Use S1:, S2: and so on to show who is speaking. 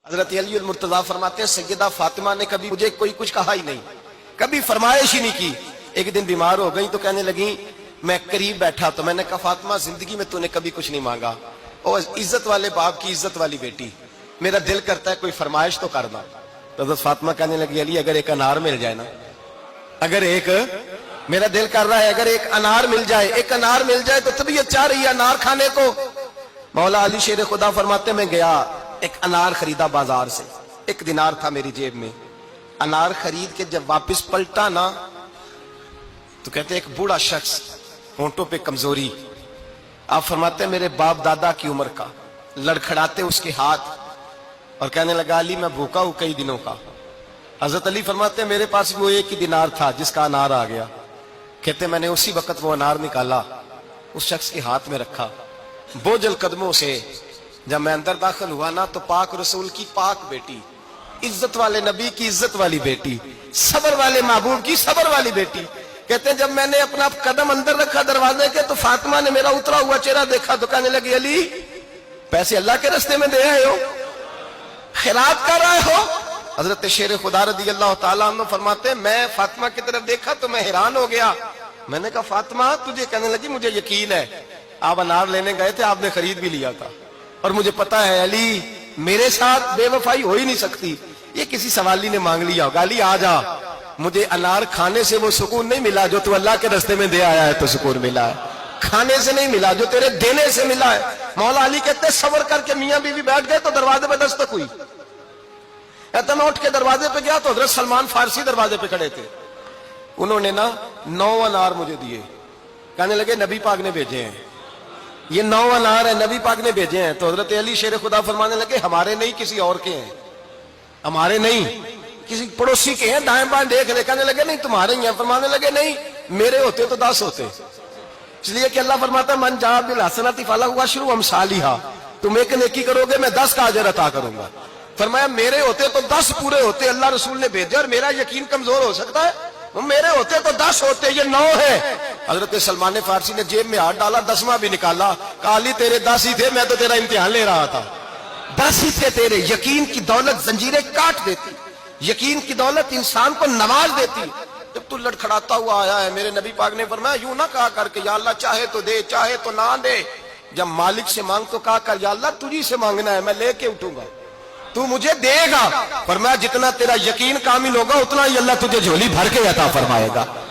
S1: حضرت علی المرتضیٰ فرماتے ہیں سیدہ فاطمہ نے کبھی مجھے کوئی کچھ کہا ہی نہیں، کبھی فرمائش ہی نہیں کی۔ ایک دن بیمار ہو گئی تو کہنے لگی، میں قریب بیٹھا تو میں نے کہا فاطمہ زندگی میں تو نے کبھی کچھ نہیں مانگا، اور عزت والے باپ کی عزت والی بیٹی، میرا دل کرتا ہے کوئی فرمائش تو کرنا۔ تو حضرت فاطمہ کہنے لگی علی اگر ایک انار مل جائے نا، اگر ایک میرا دل کر رہا ہے اگر ایک انار مل جائے، ایک انار مل جائے تو طبیعت چاہ رہی ہے انار کھانے کو۔ مولا علی شیر خدا فرماتے میں گیا، ایک انار خریدا بازار سے، 1 دینار تھا میری جیب میں، انار خرید کے جب واپس پلٹا نا تو کہتے ایک بوڑھا شخص، ہونٹوں پہ کمزوری، آپ فرماتے میرے باپ دادا کی عمر کا، لڑکھڑاتے اس کے ہاتھ اور کہنے لگا علی میں بھوکا ہوں کئی دنوں کا۔ حضرت علی فرماتے میرے پاس وہ 1 ہی دینار تھا جس کا انار آ گیا۔ کہتے میں نے اسی وقت وہ انار نکالا، اس شخص کے ہاتھ میں رکھا، بوجھل قدموں سے جب میں اندر داخل ہوا نا تو پاک رسول کی پاک بیٹی، عزت والے نبی کی عزت والی بیٹی، صبر والے محبوب کی صبر والی بیٹی، کہتے ہیں جب میں نے اپنا قدم اندر رکھا دروازے کے تو فاطمہ نے میرا اترا ہوا چہرہ دیکھا تو کہنے لگی علی پیسے اللہ کے راستے میں دے رہے ہو، خیرات کر رہے ہو؟ حضرت شیر خدا رضی اللہ تعالیٰ عنہ فرماتے ہیں میں فاطمہ کی طرف دیکھا تو میں حیران ہو گیا۔ میں نے کہا فاطمہ تجھے، کہنے لگی مجھے یقین ہے آپ انار لینے گئے تھے، آپ نے خرید بھی لیا تھا، اور مجھے پتا ہے علی میرے ساتھ بے وفائی ہو ہی نہیں سکتی، یہ کسی سوالی نے مانگ لیا ہوگا، علی آ جا، مجھے انار کھانے سے وہ سکون نہیں ملا جو تو اللہ کے راستے میں دے آیا ہے تو سکون ملا ہے، کھانے سے نہیں ملا جو تیرے دینے سے ملا ہے۔ مولا علی کہتے صبر کر کے میاں بیوی بیٹھ گئے تو دروازے پہ دستک ہوئی، کہتا میں اٹھ کے دروازے پہ گیا تو حضرت سلمان فارسی دروازے پہ کھڑے تھے، انہوں نے نا 9 انار مجھے دیے، کہنے لگے نبی پاک نے بھیجے ہیں، یہ 9 انار ہیں نبی پاک نے بھیجے ہیں۔ تو حضرت علی شیر خدا فرمانے لگے ہمارے نہیں کسی اور کے ہیں، ہمارے نہیں کسی پڑوسی کے ہیں، دائیں بائیں دیکھ رہے، کہنے لگے نہیں تمہارے ہی ہیں، فرمانے لگے نہیں میرے ہوتے تو 10 ہوتے، اس لیے کہ اللہ فرماتا ہے من جاء بالحسنۃ فلہ عشر امثالھا، تم ایک نیکی کرو گے میں 10 کا اجر عطا کروں گا۔ فرمایا میرے ہوتے تو 10 پورے ہوتے، اللہ رسول نے بھیجا اور میرا یقین کمزور ہو سکتا ہے، میرے ہوتے تو 10 ہوتے، یہ 9 ہے۔ حضرت سلمان فارسی نے جیب میں ہاتھ ڈالا، 10واں بھی نکالا، کہا علی تیرے 10 ہی تھے، میں تو تیرا امتحان لے رہا تھا، 10 ہی تھے تیرے۔ یقین کی دولت زنجیریں کاٹ دیتی، یقین کی دولت انسان کو نواز دیتی۔ جب تو لڑکھڑاتا ہوا آیا ہے، میرے نبی پاک نے فرمایا یوں نہ کہا کر کے یا اللہ چاہے تو دے چاہے تو نہ دے، جب مالک سے مانگ تو کہا کر یا اللہ تجھی سے مانگنا ہے، میں لے کے اٹھوں گا، تو مجھے دے گا۔ فرمایا جتنا تیرا یقین کامل ہوگا اتنا ہی اللہ تجھے جھولی بھر کے عطا فرمائے گا۔